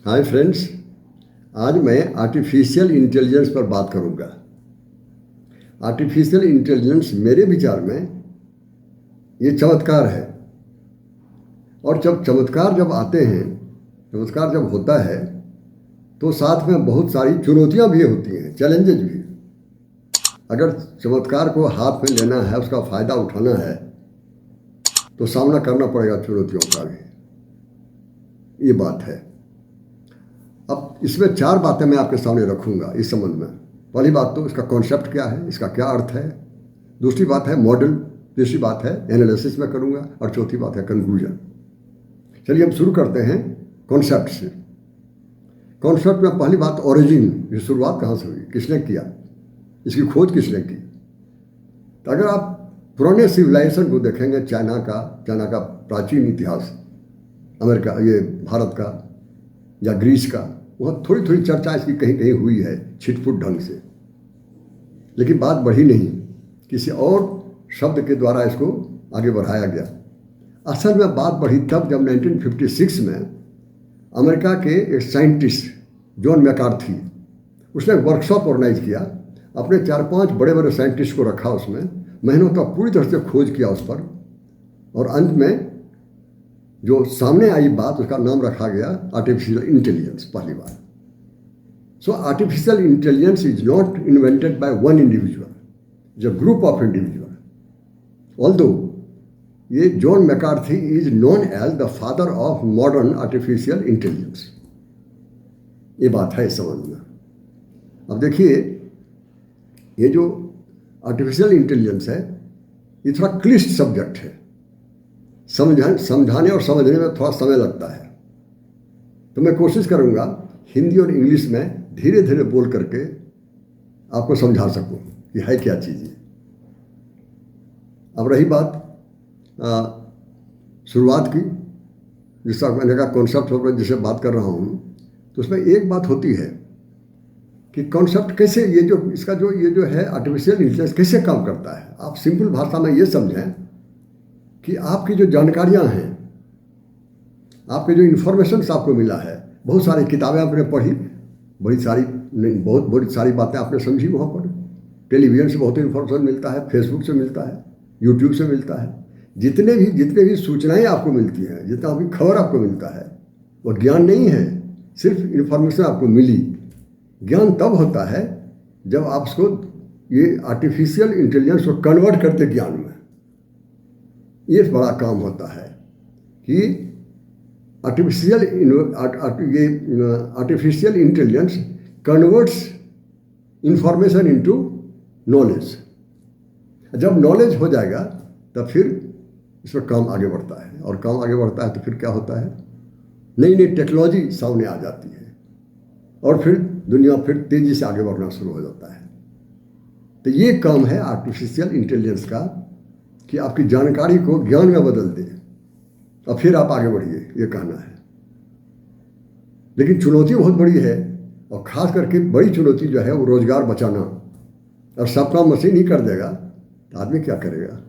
Hi friends, आज मैं artificial intelligence पर बात करूंगा। आर्टिफिशियल इंटेलिजेंस मेरे विचार में ये चमत्कार है। और जब चमत्कार आते हैं, चमत्कार जब होता है तो साथ में बहुत सारी चुनौतियां भी होती हैं, चैलेंजेस भी। अगर चमत्कार को हाथ में लेना है, उसका फ़ायदा उठाना है तो सामना करना पड़ेगा चुनौतियों का भी। ये बात है। अब इसमें 4 बातें मैं आपके सामने रखूंगा इस संबंध में। पहली बात तो इसका कॉन्सेप्ट क्या है, इसका क्या अर्थ है। दूसरी बात है मॉडल। तीसरी बात है एनालिसिस में करूंगा। और चौथी बात है कंक्लूजन। चलिए हम शुरू करते हैं कॉन्सेप्ट से। कॉन्सेप्ट में पहली बात ओरिजिन, ये शुरुआत कहाँ से हुई, किसने किया, इसकी खोज किसने की। तो अगर आप पुराने सिविलाइजेशन को देखेंगे, चाइना का प्राचीन इतिहास, अमेरिका, ये भारत का या ग्रीस का, वहाँ थोड़ी थोड़ी चर्चा इसकी कहीं कहीं हुई है छिटपुट ढंग से, लेकिन बात बढ़ी नहीं। किसी और शब्द के द्वारा इसको आगे बढ़ाया गया। असल में बात बढ़ी तब जब 1956 में अमेरिका के एक साइंटिस्ट जॉन मैकार्थी, उसने एक वर्कशॉप ऑर्गेनाइज किया। अपने 4-5 बड़े बड़े साइंटिस्ट को रखा, उसमें महीनों तक पूरी तरह से खोज किया उस पर, और अंत में जो सामने आई बात, उसका नाम रखा गया आर्टिफिशियल इंटेलिजेंस। पहली बात, so artificial intelligence is not invented by one individual, is a group of individual. Although ये John McCarthy is known as the father of modern artificial intelligence. ये बात है इस संबंध में। अब देखिए, ये जो आर्टिफिशियल इंटेलिजेंस है, ये थोड़ा क्लिष्ट सब्जेक्ट है। समझाने और समझने में थोड़ा समय लगता है, तो मैं कोशिश करूंगा हिंदी और इंग्लिश में धीरे धीरे बोल करके आपको समझा सकूं कि है क्या चीज़ है। अब रही बात शुरुआत की, जिसका मैंने कहा कॉन्सेप्ट पर जिसे बात कर रहा हूँ, तो उसमें एक बात होती है कि कॉन्सेप्ट कैसे, ये जो है आर्टिफिशियल इंटेलिजेंस कैसे काम करता है। आप सिंपल भाषा में ये समझें कि आपकी जो जानकारियां हैं, आपके जो इन्फॉर्मेशन आपको मिला है, बहुत सारी किताबें आपने पढ़ी, बहुत बड़ी सारी बातें आपने समझी वहाँ पर। टेलीविज़न से बहुत इन्फॉर्मेशन मिलता है, फेसबुक से मिलता है, यूट्यूब से मिलता है। जितने भी सूचनाएं आपको मिलती हैं, जितना भी खबर आपको मिलता है, वो ज्ञान नहीं है, सिर्फ इन्फॉर्मेशन आपको मिली। ज्ञान तब होता है जब आप उसको, ये आर्टिफिशियल इंटेलिजेंस को कन्वर्ट करते ज्ञान में। ये बड़ा काम होता है कि artificial intelligence converts information into knowledge. जब नॉलेज हो जाएगा तब फिर इस पर काम आगे बढ़ता है, और काम आगे बढ़ता है तो फिर क्या होता है, नई नई टेक्नोलॉजी सामने आ जाती है, और फिर दुनिया फिर तेजी से आगे बढ़ना शुरू हो जाता है। तो ये काम है आर्टिफिशियल इंटेलिजेंस का कि आपकी जानकारी को ज्ञान में बदल दे और फिर आप आगे बढ़िए, ये कहना है। लेकिन चुनौती बहुत बड़ी है, और ख़ास करके बड़ी चुनौती जो है वो रोज़गार बचाना। और सब काम मशीन ही कर देगा तो आदमी क्या करेगा।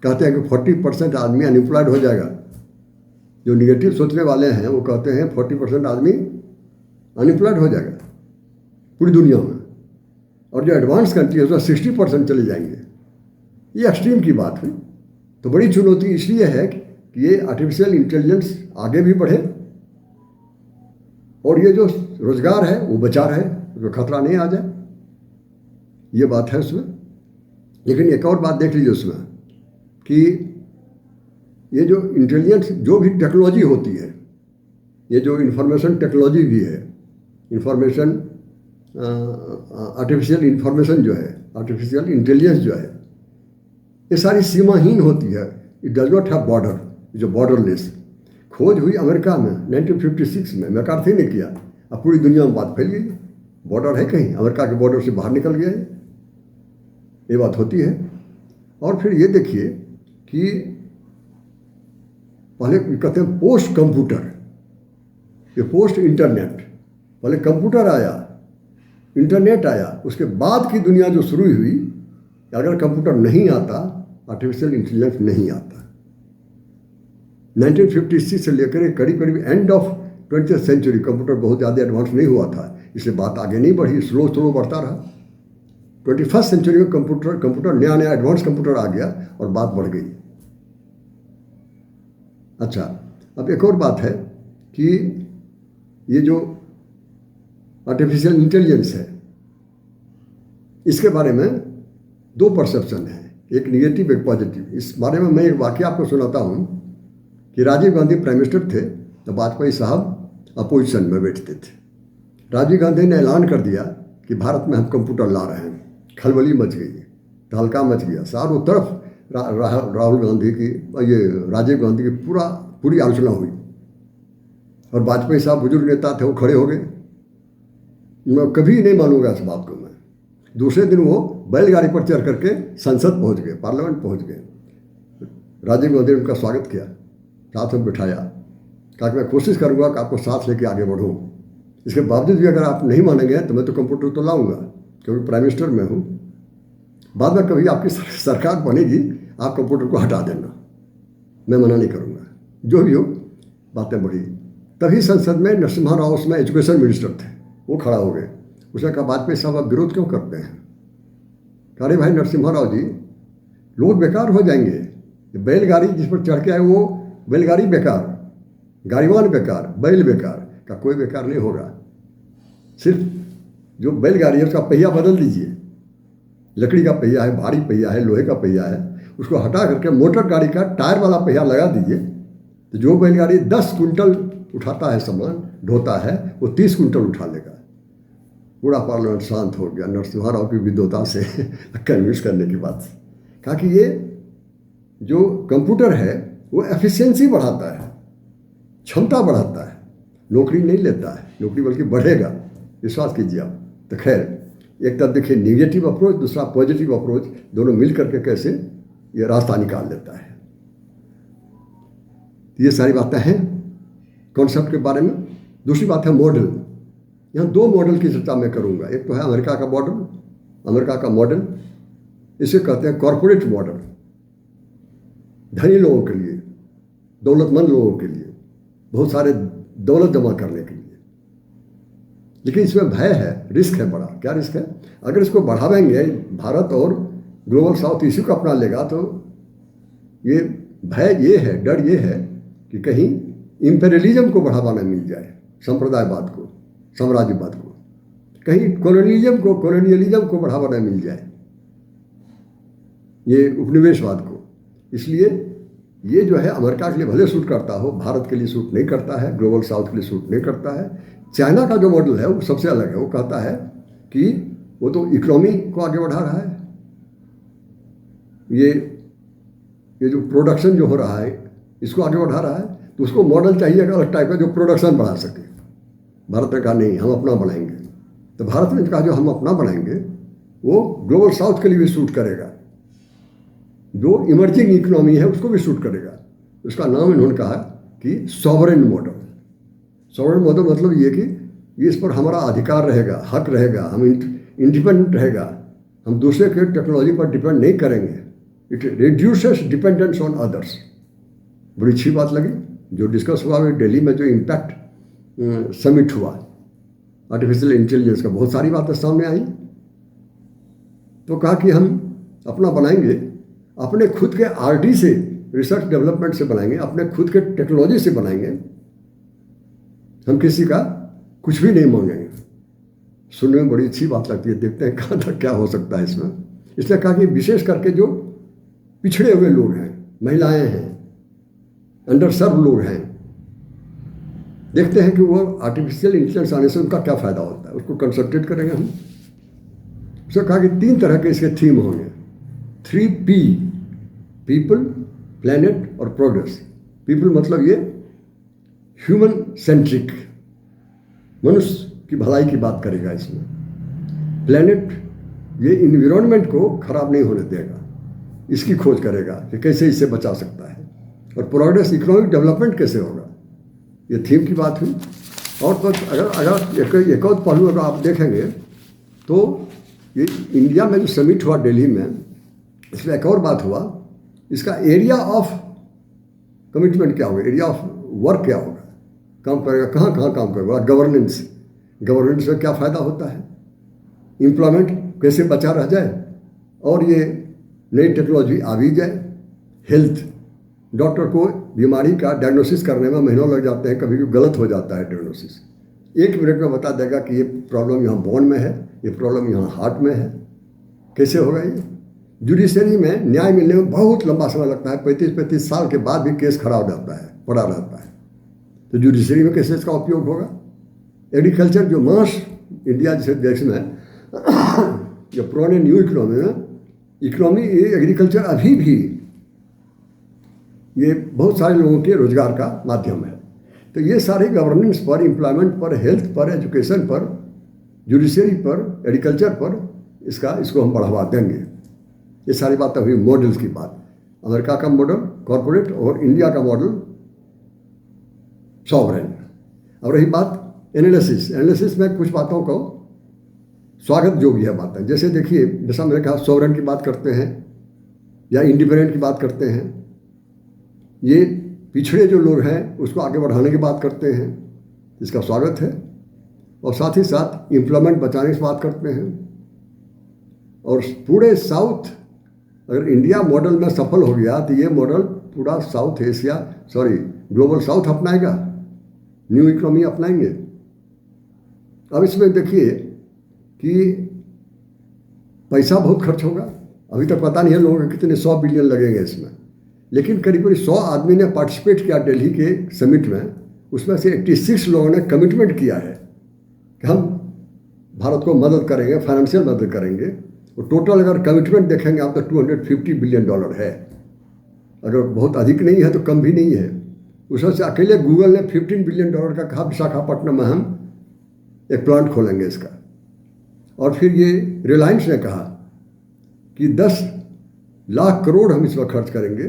कहते हैं कि 40% आदमी अनएम्प्लॉयड हो जाएगा। जो निगेटिव सोचने वाले हैं वो कहते हैं 40% आदमी अनएम्प्लॉयड हो जाएगा पूरी दुनिया में, और जो एडवांस कंट्री है उसमें 60% चले जाएंगे। ये एक्सट्रीम की बात हुई। तो बड़ी चुनौती इसलिए है कि ये आर्टिफिशियल इंटेलिजेंस आगे भी बढ़े, और ये जो रोजगार है वो बचा रहे, उसमें खतरा नहीं आ जाए। ये बात है उसमें। लेकिन एक और बात देख लीजिए उसमें कि ये जो इंटेलिजेंस, जो भी टेक्नोलॉजी होती है, ये जो इंफॉर्मेशन टेक्नोलॉजी भी है, इंफॉर्मेशन आर्टिफिशियल इंफॉर्मेशन जो है, आर्टिफिशियल इंटेलिजेंस जो है, ये सारी सीमाहीन होती है। It does not have border, जो बॉर्डरलेस। खोज हुई अमेरिका में 1956 में, मैकार्थी ने किया। अब पूरी दुनिया में बात फैल गई, बॉर्डर है कहीं, अमेरिका के बॉर्डर से बाहर निकल गया है, ये बात होती है। और फिर ये देखिए कि पहले कहते हैं पोस्ट कंप्यूटर, ये पोस्ट इंटरनेट। पहले कंप्यूटर आया, इंटरनेट आया, उसके बाद की दुनिया जो शुरू हुई। अगर कंप्यूटर नहीं आता, आर्टिफिशियल इंटेलिजेंस नहीं आता। 1956 से लेकर करीब करीब end of 20th century computer बहुत ज़्यादा एडवांस नहीं हुआ था, इसलिए बात आगे नहीं बढ़ी, स्लो स्लो बढ़ता रहा। 21st सेंचुरी में कंप्यूटर नया नया एडवांस कंप्यूटर आ गया और बात बढ़ गई। अच्छा, अब एक और बात है कि ये जो आर्टिफिशियल इंटेलिजेंस है, इसके बारे में दो परसेप्शन है, एक निगेटिव एक पॉजिटिव। इस बारे में मैं एक वाकया आपको सुनाता हूँ कि राजीव गांधी प्राइम मिनिस्टर थे तो वाजपेयी साहब अपोजिशन में बैठते थे। राजीव गांधी ने ऐलान कर दिया कि भारत में हम कंप्यूटर ला रहे हैं, खलबली मच गई, तहलका मच गया, चारों तरफ राहुल गांधी की, ये राजीव गांधी की पूरी आलोचना हुई और वाजपेयी साहब बुजुर्ग नेता थे, वो खड़े हो गए। मैं कभी नहीं मानूंगा इस बात को। मैं दूसरे दिन वो बैलगाड़ी पर चढ़ करके संसद पहुंच गए, पार्लियामेंट पहुंच गए। राजीव गांधी ने उनका स्वागत किया, साथ में बिठाया, कहा कि मैं कोशिश करूंगा कि आपको साथ लेके आगे बढ़ूं। इसके बावजूद भी अगर आप नहीं मानेंगे तो मैं तो कंप्यूटर तो लाऊंगा, क्योंकि प्राइम मिनिस्टर मैं हूँ। बाद में कभी आपकी सरकार बनेगी, आप कंप्यूटर को हटा देना, मैं मना नहीं करूँगा। जो भी हो, बातें बढ़ी। तभी संसद में नरसिम्हा राव उसमें एजुकेशन मिनिस्टर थे, वो खड़ा हो गए। उसने कहा, वाजपेयी साहब आप विरोध क्यों करते हैं? अरे भाई नरसिम्हा राव जी, लोग बेकार हो जाएंगे। बैलगाड़ी जिस पर चढ़ के आए वो बैलगाड़ी बेकार, गाड़ीवान बेकार, बैल बेकार का कोई बेकार नहीं होगा। सिर्फ जो बैलगाड़ी है उसका पहिया बदल दीजिए, लकड़ी का पहिया है, भारी पहिया है, लोहे का पहिया है, उसको हटा करके मोटर गाड़ी का टायर वाला पहिया लगा दीजिए, तो जो बैलगाड़ी 10 कुंटल उठाता है सामान, ढोता है, वो 30 कुंटल उठा लेगा। पूरा पार्लियामेंट शांत हो गया नरसिम्हा राव की विद्वता से कन्विंस करने के बाद। कहा कि ये जो कंप्यूटर है वो एफिशिएंसी बढ़ाता है, क्षमता बढ़ाता है, नौकरी नहीं लेता है, नौकरी बल्कि बढ़ेगा, विश्वास कीजिए आप। तो खैर, एक तरफ देखिए निगेटिव अप्रोच, दूसरा पॉजिटिव अप्रोच, दोनों मिल करके कैसे ये रास्ता निकाल लेता है। ये सारी बातें हैं कॉन्सेप्ट के बारे में। दूसरी बात है मॉडल। यहाँ 2 मॉडल की चर्चा मैं करूँगा। एक तो है अमेरिका का मॉडल, अमेरिका का मॉडल, इसे कहते हैं कॉरपोरेट मॉडल, धनी लोगों के लिए, दौलतमंद लोगों के लिए, बहुत सारे दौलत जमा करने के लिए। लेकिन इसमें भय है, रिस्क है बड़ा। क्या रिस्क है? अगर इसको बढ़ावेंगे भारत और ग्लोबल साउथ इसी को अपना लेगा तो ये भय ये है, डर ये है कि कहीं इंपेरियलिज्म को बढ़ावा न मिल जाए, संप्रदायवाद को, साम्राज्यवाद को, कहीं कॉलोनियलिज्म को बढ़ावा न मिल जाए, ये उपनिवेशवाद को। इसलिए ये जो है अमेरिका के लिए भले सूट करता हो, भारत के लिए सूट नहीं करता है, ग्लोबल साउथ के लिए सूट नहीं करता है। चाइना का जो मॉडल है वो सबसे अलग है। वो कहता है कि वो तो इकोनॉमी को आगे बढ़ा रहा है, ये जो प्रोडक्शन जो हो रहा है इसको आगे बढ़ा रहा है, तो उसको मॉडल चाहिए अलग टाइप का जो प्रोडक्शन बढ़ा सके। भारत ने कहा नहीं, हम अपना बनाएंगे। तो भारत ने कहा जो हम अपना बनाएंगे वो ग्लोबल साउथ के लिए भी सूट करेगा, जो इमर्जिंग इकोनॉमी है उसको भी सूट करेगा। उसका नाम इन्होंने कहा कि सॉवरेन मॉडल। सॉवरेन मॉडल मतलब ये कि इस पर हमारा अधिकार रहेगा, हक रहेगा, हम इंडिपेंडेंट रहेगा, हम दूसरे के टेक्नोलॉजी पर डिपेंड नहीं करेंगे। It reduces dependence on others. बड़ी अच्छी बात लगी जो डिस्कस हुआ दिल्ली में, जो इम्पैक्ट समिट हुआ आर्टिफिशियल इंटेलिजेंस का, बहुत सारी बातें सामने आई। तो कहा कि हम अपना बनाएंगे, अपने खुद के आरडी से, रिसर्च डेवलपमेंट से बनाएंगे, अपने खुद के टेक्नोलॉजी से बनाएंगे, हम किसी का कुछ भी नहीं मांगेंगे। सुनने में बड़ी अच्छी बात लगती है, देखते हैं कहाँ तक क्या हो सकता है इसमें। इसलिए कहा कि विशेष करके जो पिछड़े हुए लोग हैं, महिलाएं हैं, अंडर सर्व लोग हैं, देखते हैं कि वो आर्टिफिशियल इंटेलिजेंस आने से उनका क्या फ़ायदा होता है, उसको कंसंट्रेट करेंगे हम। उसने कहा कि 3 तरह के इसके थीम होंगे, 3P, पीपल, प्लैनेट और प्रोग्रेस। पीपल मतलब ये ह्यूमन सेंट्रिक, मनुष्य की भलाई की बात करेगा इसमें। प्लैनेट ये इन्वायरमेंट को खराब नहीं होने देगा, इसकी खोज करेगा कि कैसे इससे बचा सकता है। और प्रोग्रेस, इकोनॉमिक डेवलपमेंट कैसे होगा, ये थीम की बात हुई। और तो अगर एक और पहलू अगर आप देखेंगे तो ये इंडिया में जो समिट हुआ दिल्ली में, इसमें एक और बात हुआ, इसका एरिया ऑफ कमिटमेंट क्या होगा, एरिया ऑफ वर्क क्या होगा। काम करेगा, कहाँ कहाँ काम करेगा। गवर्नेंस, गवर्नेंस में क्या फ़ायदा होता है, एम्प्लॉयमेंट कैसे बचा रह जाए, और ये नई टेक्नोलॉजी आ भी जाए। हेल्थ, डॉक्टर को बीमारी का डायग्नोसिस करने में महीनों लग जाते हैं, कभी कभी गलत हो जाता है डायग्नोसिस। 1 मिनट में बता देगा कि ये प्रॉब्लम यहाँ बोन में है, ये प्रॉब्लम यहाँ हार्ट में है। कैसे होगा ये? जुडिशरी में न्याय मिलने में बहुत लंबा समय लगता है, 35-35 साल के बाद भी केस खड़ा हो जाता है, पड़ा रहता है। तो जुडिशरी में कैसे इसका उपयोग होगा? एग्रीकल्चर जो मास इंडिया जैसे देश में जो पुराने न्यू इकोनॉमी ये एग्रीकल्चर अभी भी ये बहुत सारे लोगों के रोजगार का माध्यम है। तो ये सारे गवर्नेंस पर, एम्प्लॉयमेंट पर, हेल्थ पर, एजुकेशन पर, जुडिशरी पर, एग्रीकल्चर पर इसको हम बढ़ावा देंगे। ये सारी बातें हुई मॉडल्स की बात। अमेरिका का मॉडल कॉरपोरेट और इंडिया का मॉडल सॉवरेन। अब रही बात एनालिसिस में कुछ बातों को स्वागत योग्य है बातें। जैसे देखिए, जैसा मैंने कहा सॉवरेन की बात करते हैं या इंडिपेंडेंट की बात करते हैं, ये पिछड़े जो लोग हैं उसको आगे बढ़ाने की बात करते हैं, इसका स्वागत है। और साथ ही साथ एम्प्लॉयमेंट बचाने की बात करते हैं। और पूरे साउथ, अगर इंडिया मॉडल में सफल हो गया तो ये मॉडल पूरा साउथ एशिया ग्लोबल साउथ अपनाएगा, न्यू इकोनॉमी अपनाएंगे। अब इसमें देखिए कि पैसा बहुत खर्च होगा, अभी तक पता नहीं है लोगों के कितने 100 बिलियन लगेंगे इसमें, लेकिन करीब 100 आदमी ने पार्टिसिपेट किया दिल्ली के समिट में। उसमें से 86 लोगों ने कमिटमेंट किया है कि हम भारत को मदद करेंगे, फाइनेंशियल मदद करेंगे। और टोटल अगर कमिटमेंट देखेंगे आप तो $250 बिलियन है। अगर बहुत अधिक नहीं है तो कम भी नहीं है। उसमें से अकेले गूगल ने $15 बिलियन का कहा विशाखापट्टनम में हम एक प्लांट खोलेंगे इसका। और फिर ये रिलायंस ने कहा कि 10 लाख करोड़ हम इसमें खर्च करेंगे।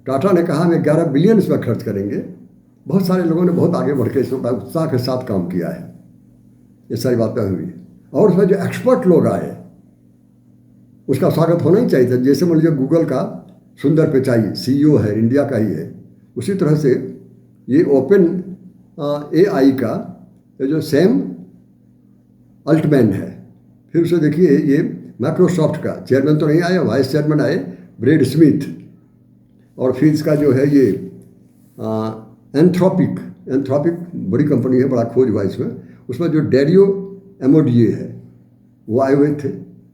टाटा ने कहा हमें 11 बिलियन इसमें खर्च करेंगे। बहुत सारे लोगों ने बहुत आगे बढ़ के इसमें उत्साह के साथ काम किया है। ये सारी बातें हुई। और उसमें जो एक्सपर्ट लोग आए उसका स्वागत होना ही चाहिए था। जैसे मान लीजिए गूगल का सुंदर पिचाई CEO है, इंडिया का ही है। उसी तरह से ये ओपन AI का जो सैम अल्टमैन है। फिर उसे देखिए ये माइक्रोसॉफ्ट का चेयरमैन तो नहीं आए, वाइस चेयरमैन आए ब्रैड स्मिथ। और फिर इसका जो है ये एंथ्रोपिक बड़ी कंपनी है, बड़ा खोज हुआ इसमें। उसमें जो डेरियो एमोडिए है वो आए हुए थे,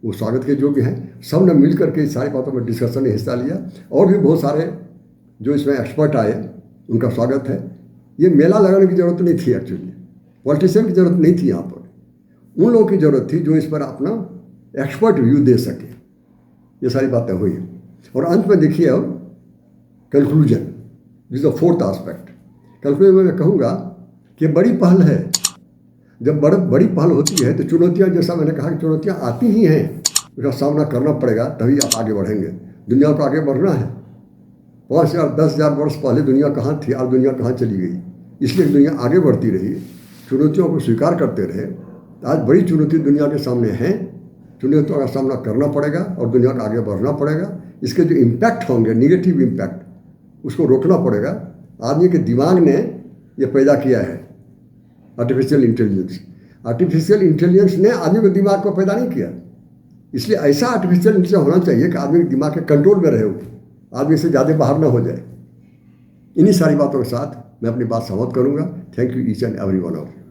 वो स्वागत के योग्य हैं। सब ने मिल करके इस सारी बातों में डिस्कशन में हिस्सा लिया। और भी बहुत सारे जो इसमें एक्सपर्ट आए उनका स्वागत है। ये मेला लगाने की ज़रूरत नहीं थी, एक्चुअली पॉलिटिशियन की ज़रूरत नहीं थी। यहाँ पर उन लोगों की ज़रूरत थी जो इस पर अपना एक्सपर्ट व्यू दे सके। ये सारी बातें हुई। और अंत में देखिए अब conclusion, this is the 4th aspect. Conclusion में मैं कहूँगा कि बड़ी पहल है। जब बड़ी पहल होती है तो चुनौतियाँ, जैसा मैंने कहा कि चुनौतियाँ आती ही हैं, उसका सामना करना पड़ेगा, तभी आप आगे बढ़ेंगे। दुनिया को आगे बढ़ना है। 5,000 10,000 वर्ष पहले दुनिया कहाँ थी, आज दुनिया कहाँ चली गई। इसलिए दुनिया आगे बढ़ती रही, चुनौतियों को स्वीकार करते रहे। आज बड़ी चुनौती दुनिया के सामने हैं, चुनौतियों का सामना करना पड़ेगा और दुनिया को आगे बढ़ना पड़ेगा। इसके जो इम्पैक्ट होंगे, निगेटिव इम्पैक्ट, उसको रोकना पड़ेगा। आदमी के दिमाग ने ये पैदा किया है आर्टिफिशियल इंटेलिजेंस ने आदमी के दिमाग को पैदा नहीं किया। इसलिए ऐसा आर्टिफिशियल इंटेलिजेंस होना चाहिए कि आदमी के दिमाग के कंट्रोल में रहे, आदमी से ज़्यादा बाहर ना हो जाए। इन्हीं सारी बातों के साथ मैं अपनी बात समाप्त करूँगा। Thank you each and every one of you.